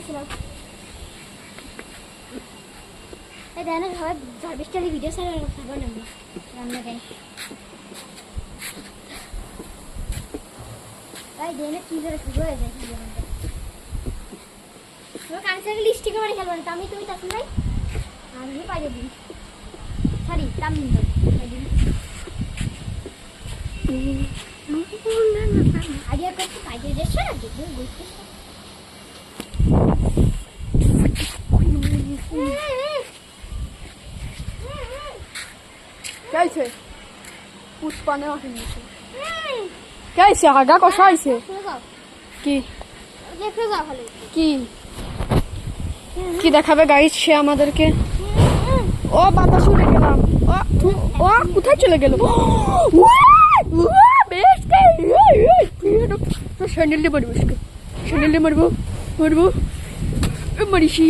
গেছিলাম। এই দেখেন সবাই ঝড় বৃষ্টি হলে ভিডিও ছাড়া খাবার নেব রান্না দেয়। তাই দেখে কি করে শুরু হয়ে যায় তোমার কানসার লিস্টিকে মানে খেলবেন তো আমি তুমি তাসিম ভাই আমি পাইয়ে দিই সরি তামিম ভাই আইডিয়া করতে পাইয়ে যাচ্ছে না দেখবে বুঝতে कैसे पुष्पाने আসেনি कैसे আগা কষা আইছে কি দেখো যাও ভালো কি কি দেখাবে গাইস সে আমাদেরকে ও বাতাস উড়ে গেলাম ও কোথায় চলে গেল বেশ স্যান্ডেল দিয়ে মারবো স্যান্ডেল দিয়ে মারবো মারিছি